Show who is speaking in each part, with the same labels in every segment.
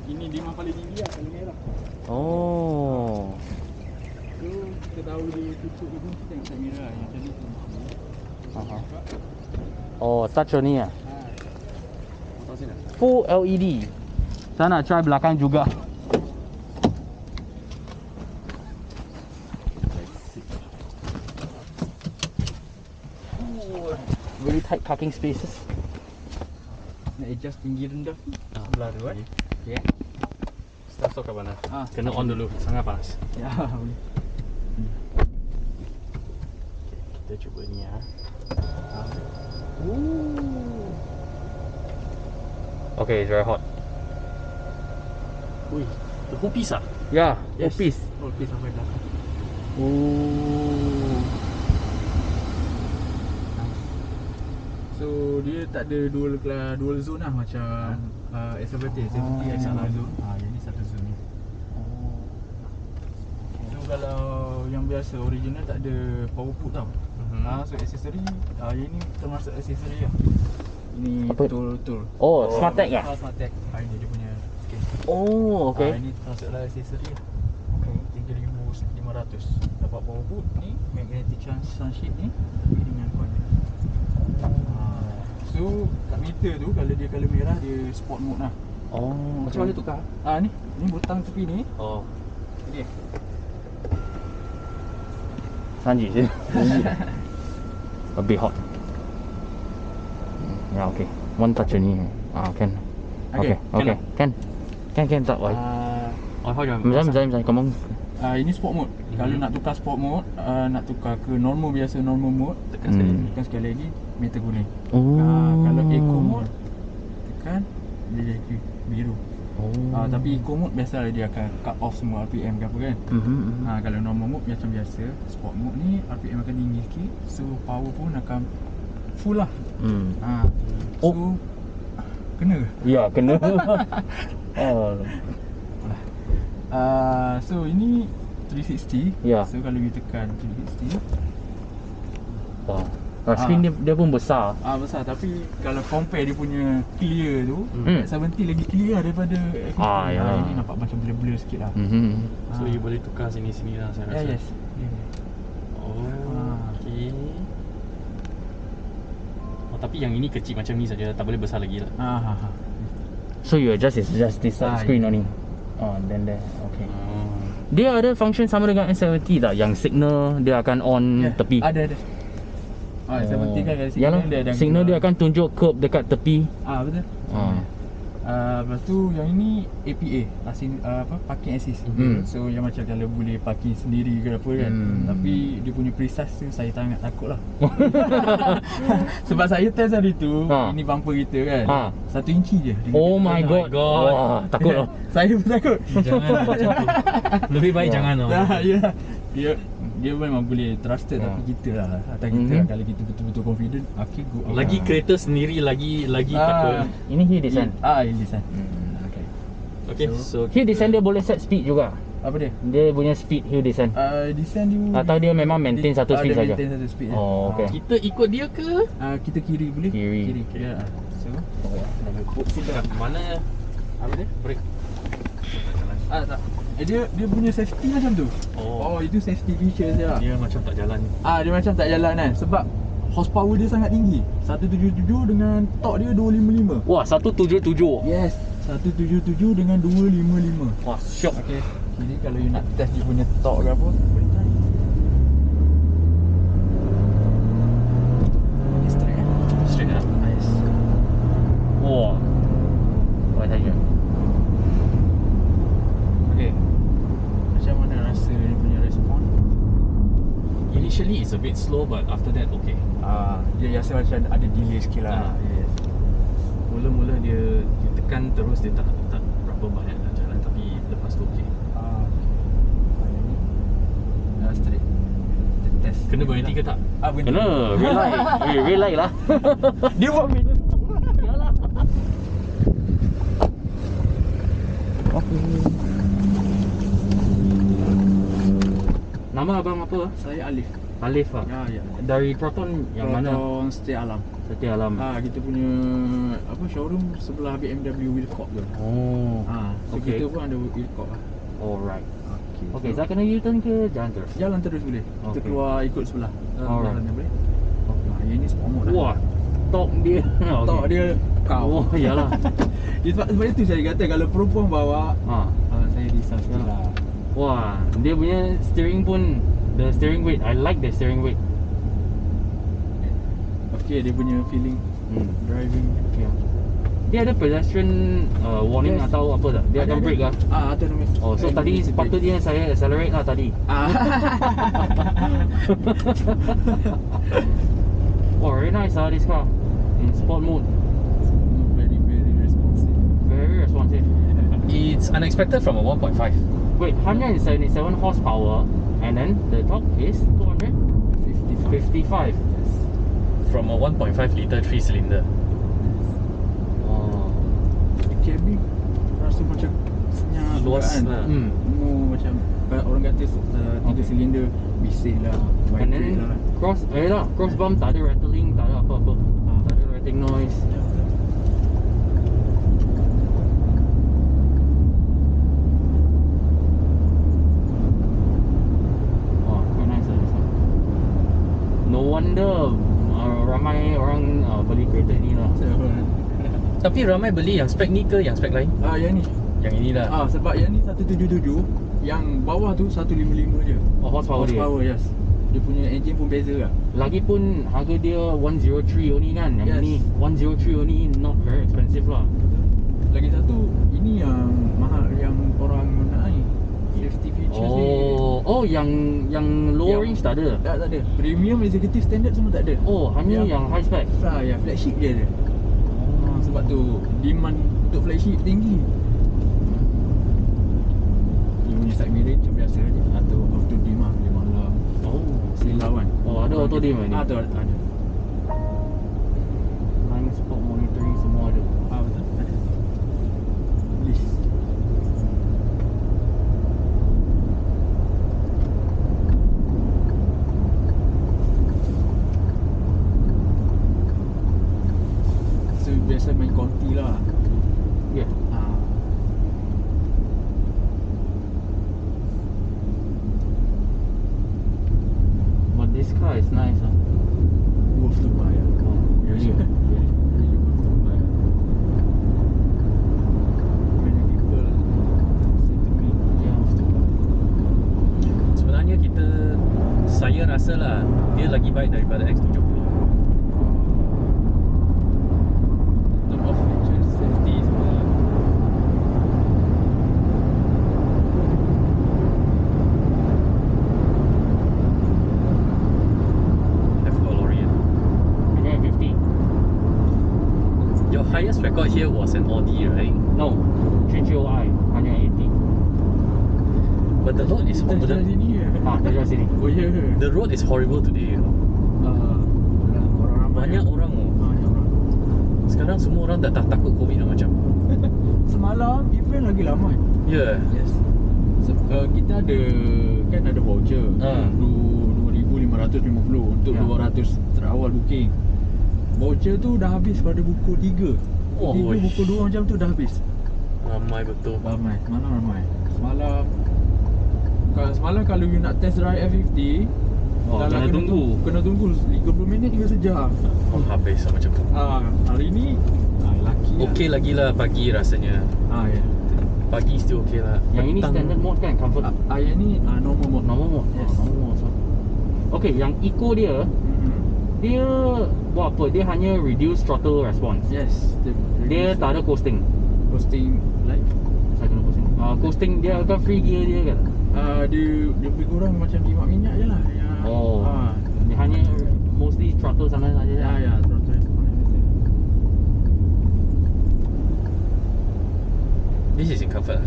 Speaker 1: Ini demand paling tinggi lah kalau merah.
Speaker 2: Oh.
Speaker 1: So kita tahu dia tutup dia pun kita tengok side mirror yang tadi tu.
Speaker 2: Oh, touch ni ah.
Speaker 1: Potong sini.
Speaker 2: Full LED. Saya nak try belakang juga. Very tight parking spaces.
Speaker 1: Nak adjust tinggi rendah sebelah tu kan.
Speaker 2: Okay.
Speaker 3: Start stop kat mana?
Speaker 2: Kena on dulu, sangat panas.
Speaker 1: Ya, boleh.
Speaker 2: Kita cuba ni ah. Okay, it's very hot.
Speaker 3: Ui, the whole piece ah?
Speaker 2: Yeah,
Speaker 1: Yes.
Speaker 2: whole piece.
Speaker 1: Oh, piece sampai belakang.
Speaker 2: Oh.
Speaker 1: So dia tak ada dual zone lah macam Affordability extra zone. Yang ni satu zone ni. So kalau yang biasa original tak ada power put tau. So aksesori yang ni termasuk aksesori lah. Ini
Speaker 2: Apa?
Speaker 1: tool.
Speaker 2: Oh, smart tag ya?
Speaker 1: Smart tag. Ini dia punya skin.
Speaker 2: Oh, okay.
Speaker 1: Ini termasuklah aksesori lah.
Speaker 2: Okay.
Speaker 1: 3,500. Dapat power put ni, magnetic sunshade ni tapi dengan coil. So kat meter tu kalau dia colour merah dia sport mode lah.
Speaker 2: Oh,
Speaker 1: Macam mana tukar? Ni butang tepi ni.
Speaker 3: Oh.
Speaker 1: Okay.
Speaker 2: Sanji je. A bit hot. Yeah, okay. One touch ni. Can. Okay. Can tak why?
Speaker 3: Oh, how do I?
Speaker 2: Misalnya, kamu.
Speaker 1: Ini sport mode. Kalau nak tukar sport mode, nak tukar ke normal biasa normal mode, tekan sekali lagi meter kuning. Kalau eco mode tekan dia jadi biru. Tapi eco mode biasalah dia akan cut off semua RPM ke apa kan. Kalau normal mode macam biasa, sport mode ni RPM akan tinggi sikit, so power pun akan full lah. So kena ke?
Speaker 2: Ya, kena.
Speaker 1: So ini 360.
Speaker 2: Ya.
Speaker 1: So kalau you tekan 360,
Speaker 2: Wow. Screen dia pun besar.
Speaker 1: besar, tapi kalau compare dia punya clear tu, 70 lagi clear lah daripada X50.
Speaker 2: Ya.
Speaker 1: Ini nampak macam blur-blur sikit lah.
Speaker 3: So you boleh tukar sini-sini lah saya rasa.
Speaker 1: Yes.
Speaker 3: Oh, okay. Oh, tapi yang ini kecil macam ni saja, tak boleh besar lagi lah.
Speaker 2: So you adjust this screen only. Then there. Okay. Dia ada function sama dengan S70 tak? Yang signal dia akan on tepi.
Speaker 1: Ada. 70 kan ada signal.
Speaker 2: Yalah, signal dia akan tunjuk curb dekat tepi.
Speaker 1: Betul. Lepas tu yang ini APA, parking assist. So yang macam kalau boleh parking sendiri ke apa kan. Tapi dia punya precise tu saya sangat takut lah. Sebab saya test hari tu, ini bumper kita kan, 1 inci je.
Speaker 2: Oh my god. Wah, takut lah.
Speaker 1: Saya pun takut.
Speaker 3: Jangan macam tu. Lebih baik jangan lah.
Speaker 1: Ya. Dia memang boleh trusted, tapi kita lah, atas kita lah, kalau kita betul-betul confident, okay go.
Speaker 3: Lagi kereta sendiri lagi takut.
Speaker 2: Ini hill descent.
Speaker 1: Hill descent.
Speaker 3: Okay, so
Speaker 2: hill descent dia boleh set speed juga.
Speaker 1: Apa dia?
Speaker 2: Dia punya speed hill descent.
Speaker 1: Descent dia
Speaker 2: atau dia memang maintain satu speed saja.
Speaker 1: Maintain satu speed.
Speaker 2: Oh, okay.
Speaker 3: Kita ikut dia ke?
Speaker 1: Kita kiri boleh?
Speaker 2: Kiri.
Speaker 1: Ya. So,
Speaker 3: put kat mana?
Speaker 1: apa dia?
Speaker 3: Brake.
Speaker 1: Tak. Dia punya safety macam tu. Oh, itu safety feature dia.
Speaker 3: Dia macam tak jalan.
Speaker 1: Dia macam tak jalan kan, sebab horsepower dia sangat tinggi. 177 dengan torque dia 255.
Speaker 2: Wah, 177.
Speaker 1: Yes, 177 dengan 255.
Speaker 2: Wah, syok.
Speaker 1: Okay. Jadi kalau you nak test dia punya torque ke apa, boleh try. Ini straight kan?
Speaker 3: Straight lah.
Speaker 1: Yes.
Speaker 2: Wah. Buat saja.
Speaker 1: Okay. Macam mana rasa dia punya respon?
Speaker 3: Initially it's a bit slow, but after that okay.
Speaker 1: Dia rasa macam ada delay sikit lah.
Speaker 3: Yes. Mula-mula dia tekan terus, dia tak berapa banyak nak jalan, tapi lepas tu okay.
Speaker 1: Straight. Kita test.
Speaker 3: Kena berhenti ke tak?
Speaker 2: Kena. Red light lah.
Speaker 1: Dia buat benda.
Speaker 2: Yalah. Okay. Nama abang apa?
Speaker 1: Saya Alif.
Speaker 2: Alif lah.
Speaker 1: Ya.
Speaker 2: Dari Proton yang mana?
Speaker 1: Proton Setia Alam.
Speaker 2: Setia Alam.
Speaker 1: Kita punya apa showroom sebelah BMW Wilcox tu.
Speaker 2: Oh.
Speaker 1: So
Speaker 2: Okay.
Speaker 1: kita pun ada Wilcox lah.
Speaker 2: Alright. Okay,
Speaker 1: so
Speaker 2: Zah kena U-turn ke jalan terus?
Speaker 1: jalan terus boleh. Kita
Speaker 2: Okay.
Speaker 1: keluar ikut sebelah.
Speaker 2: Alright.
Speaker 1: Jalan boleh.
Speaker 2: Okay.
Speaker 1: Yang ni sport mode
Speaker 2: Wah, tok dia.
Speaker 1: Tok dia kau.
Speaker 2: Oh, iyalah.
Speaker 1: Sebab itu saya kata kalau perempuan bawa, saya risau sikit lah.
Speaker 2: Wah, dia punya steering pun, the steering weight, I like the steering weight.
Speaker 1: Okay, dia punya feeling driving.
Speaker 2: Yeah. Dia ada pedestrian warning
Speaker 1: Yes.
Speaker 2: atau apa tak? Dia akan brake kah?
Speaker 1: Autonomous.
Speaker 2: Oh, so tadi sepatutnya saya accelerate lah tadi. Oh, very nice this car. In sport mode.
Speaker 1: Very, very responsive.
Speaker 2: Very responsive.
Speaker 3: It's unexpected from a 1.5.
Speaker 2: Wait, 177 horsepower and then the torque is 255.
Speaker 3: From a 1.5 litre 3 cylinder.
Speaker 2: Oh.
Speaker 1: Cabin rasa macam senyap
Speaker 3: Luas
Speaker 1: kan.
Speaker 3: lah.
Speaker 1: Macam orang kata 3 silinder bising lah,
Speaker 2: And
Speaker 1: vibrate
Speaker 2: then
Speaker 1: lah.
Speaker 2: cross bump tak ada rattling, tak ada apa-apa. Tak ada rattling noise. Wah, quite nice lah this one. No wonder ramai orang beli kereta ni lah.
Speaker 3: Tapi ramai beli yang spek ni ke yang spek lain?
Speaker 1: Yang ni.
Speaker 3: Yang inilah.
Speaker 1: Sebab yang ni 177, yang bawah tu 155 je.
Speaker 2: Oh, horsepower dia.
Speaker 1: Yes. Dia punya engine pun beza lah.
Speaker 2: Lagipun harga dia 103 only kan. Yang
Speaker 1: Yes.
Speaker 2: ni 103 only, not very expensive lah.
Speaker 1: Lagi satu, ini yang mahal, yang orang nak ni. Safety features ni.
Speaker 2: Oh, yang lower range tak ada.
Speaker 1: Tak ada. Premium, executive, standard semua tak ada.
Speaker 2: Oh, hanya yang high spec.
Speaker 1: Yang flagship dia ada. Sebab tu demand untuk flagship tinggi. Dia punya side mirror macam biasa je, atau auto dim lah bila malam.
Speaker 2: Oh,
Speaker 1: Silau kan.
Speaker 2: Oh, ada auto dim ni.
Speaker 1: Ada.
Speaker 2: Blind spot monitoring semua ada.
Speaker 1: Betul. Ada. List. So biasa main konti lah.
Speaker 2: Yeah. But this car is nice lah.
Speaker 1: Worth to buy.
Speaker 2: Oh, really?
Speaker 1: Really worth to buy. Many people say to me,
Speaker 2: Yeah.
Speaker 1: worth to buy.
Speaker 3: Sebenarnya saya rasa lah dia lagi baik daripada X70.
Speaker 1: Term of features, safety semua.
Speaker 3: Have DeLorean.
Speaker 2: 150.
Speaker 3: Your highest record here was an Audi, right?
Speaker 2: No, 330i 180.
Speaker 3: But the road is
Speaker 1: Kita jalan
Speaker 3: horrible.
Speaker 1: sini je.
Speaker 2: Dari sini.
Speaker 1: Oh ya.
Speaker 3: The road is horrible today.
Speaker 1: Orang ramai.
Speaker 3: Banyak orang oh.
Speaker 1: Banyak orang.
Speaker 3: Sekarang semua orang dah takut COVID lah macam.
Speaker 1: Semalam event lagi lama.
Speaker 3: Ya.
Speaker 1: Yes. Kita ada voucher. 2,550 untuk
Speaker 2: Ya.
Speaker 1: 200 terawal booking. Voucher tu dah habis pada pukul 3.
Speaker 3: Oh,
Speaker 1: Pukul 3,
Speaker 3: wish.
Speaker 1: pukul 2 macam tu dah habis.
Speaker 3: Ramai betul.
Speaker 1: Ramai. Semalam kalau you nak test drive F50,
Speaker 2: Oh, kena tunggu.
Speaker 1: Kena tunggu 30 minit hingga sejam.
Speaker 3: Oh, habis lah macam tu.
Speaker 1: Hari ni laki lah.
Speaker 3: Okey lagi lah pagi rasanya.
Speaker 1: Ya.
Speaker 3: Pagi still okey lah.
Speaker 2: Yang ini standard mode kan, comfort.
Speaker 1: Yang ni normal mode.
Speaker 2: Normal mode.
Speaker 1: Yes.
Speaker 2: Normal mode. So. Okay, yang eco dia, dia buat apa? Dia hanya reduce throttle response.
Speaker 1: Yes.
Speaker 2: Dia tak ada coasting.
Speaker 1: Coasting like
Speaker 2: Saya kena coasting. Coasting dia akan free gear dia kan.
Speaker 1: dia lebih kurang macam jimat minyak je lah.
Speaker 2: Oh. Dia hanya mostly throttle sana saja.
Speaker 1: Ya, throttle response everything.
Speaker 3: This is in comfort.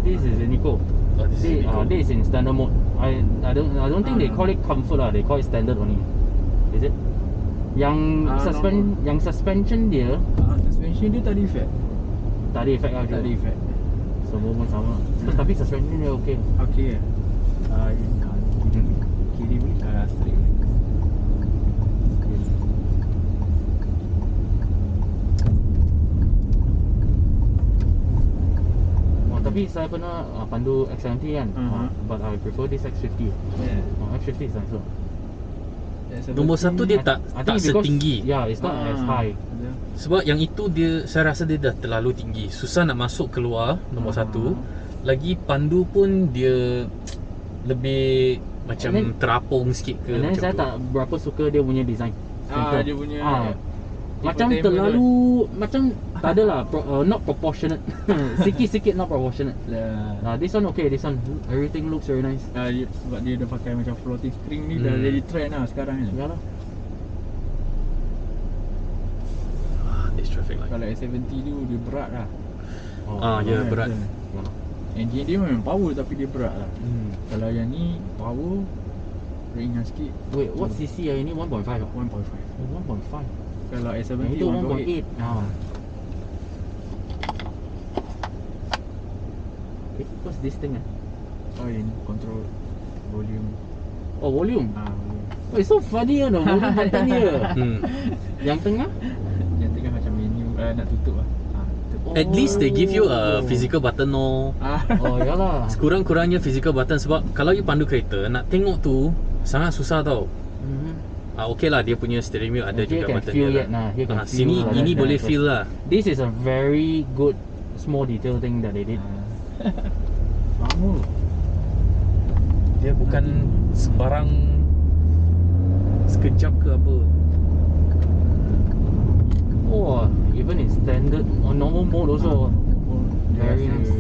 Speaker 2: This is in eco.
Speaker 3: Oh, this is in eco.
Speaker 2: This is in standard mode. I don't think they call it comfort lah. They call it standard only. Is it? Yang suspension dia
Speaker 1: Suspension dia tak ada effect.
Speaker 2: tak ada effect lah.
Speaker 1: Tak ada effect.
Speaker 2: Semua pun sama. Tapi suspension dia okay.
Speaker 1: Okay. Kiri boleh? Straight boleh.
Speaker 2: tapi saya pernah pandu X70 kan. But I prefer this X50. X50 is nicer.
Speaker 3: Nombor 1 dia tak setinggi.
Speaker 2: Yeah, it's not as high.
Speaker 3: Sebab yang itu dia, saya rasa dia dah terlalu tinggi. Susah nak masuk keluar nombor 1. Lagi pandu pun dia lebih macam terapung sikit ke macam
Speaker 2: saya
Speaker 3: tu.
Speaker 2: tak berapa suka dia punya design.
Speaker 1: Dia punya
Speaker 2: macam terlalu macam tak adalah not proportionate. Sikit-sikit not proportionate. This one okay, this one everything looks very nice.
Speaker 1: Sebab dia dah pakai macam floating spring ni dah jadi trend lah sekarang ni.
Speaker 2: Yalah.
Speaker 3: This traffic light.
Speaker 1: Kalau S70 tu dia berat lah.
Speaker 3: Berat.
Speaker 1: Engine dia memang power tapi dia berat lah. Kalau yang ni power ringan sikit.
Speaker 2: Wait, what cc ini? 1.5 ah?
Speaker 1: 1.5.
Speaker 2: 1.5.
Speaker 1: Kalau S70
Speaker 2: itu 1.8. What's this thing?
Speaker 1: Ini control volume.
Speaker 2: Oh, volume. Oh, it's so funny the volume button dia. Yang tengah?
Speaker 1: Yang tengah macam menu nak tutup lah.
Speaker 3: At least they give you a physical button no.
Speaker 2: Oh yalah.
Speaker 3: Sekurang-kurangnya physical button sebab kalau you pandu kereta nak tengok tu sangat susah tau. Okay lah, dia punya steering wheel ada juga button dia lah. Sini ini boleh feel lah.
Speaker 2: This is a very good small detail thing that they did.
Speaker 3: Dia bukan sebarang sekejap ke apa.
Speaker 2: Oh, even in standard or normal mode also very nice.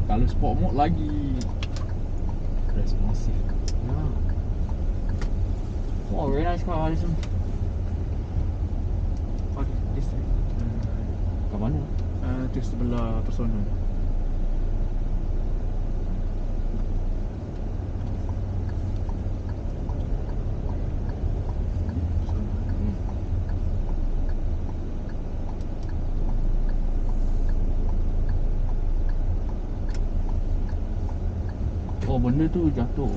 Speaker 1: Kalau sport mode lagi responsif.
Speaker 2: Oh, very nice car this one.
Speaker 1: This side.
Speaker 2: Kat mana?
Speaker 1: Tu sebelah personal.
Speaker 2: Oh, benda tu jatuh.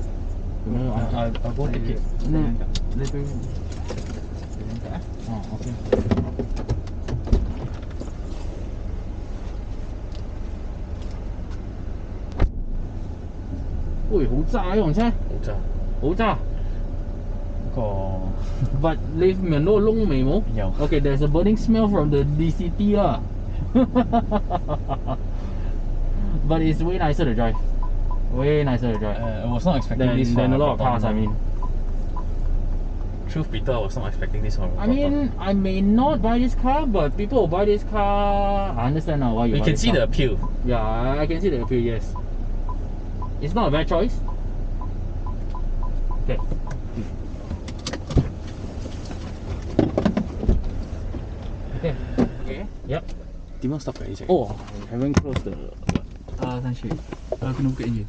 Speaker 2: Kena
Speaker 1: I'll go take it.
Speaker 2: Kena
Speaker 1: Dia angkat lah.
Speaker 2: okay. Ui, 好炸呢樣車，好炸。But 你聞到個窿味冇？
Speaker 1: 有。
Speaker 2: Okay, there's a burning smell from the DCT 啦。But it's way nicer to drive. Way nicer to drive.
Speaker 1: I was not expecting this
Speaker 2: than a lot of
Speaker 1: Proton.
Speaker 2: cars, I mean.
Speaker 3: Truth be told, I was not expecting this one.
Speaker 2: I mean, I may not buy this car, but people who buy this car, I understand now why you buy
Speaker 3: can
Speaker 2: this
Speaker 3: see
Speaker 2: car.
Speaker 3: the appeal.
Speaker 2: Yeah, I can see the appeal, yes. It's not a bad choice. Okay. Okay.
Speaker 1: Okay.
Speaker 2: Yep.
Speaker 3: Di mana stop kat ni?
Speaker 2: Oh, I haven't closed the...
Speaker 1: Sunshade. Kena buka je.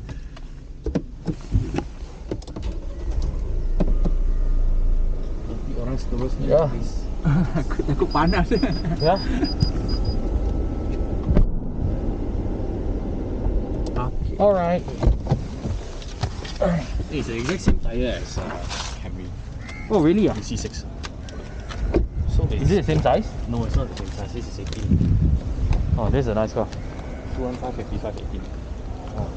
Speaker 3: Nanti orang seterusnya.
Speaker 2: Ya.
Speaker 1: Aku takut panas.
Speaker 2: Ya.
Speaker 3: Okay.
Speaker 2: Alright.
Speaker 3: It's the exact same tyre as Camry.
Speaker 2: Oh, really?
Speaker 3: The C6. So
Speaker 2: Is it the same size?
Speaker 3: No, it's not the same size. This is 18.
Speaker 2: Oh, this is a nice car.
Speaker 3: 215 55 18.
Speaker 2: Oh.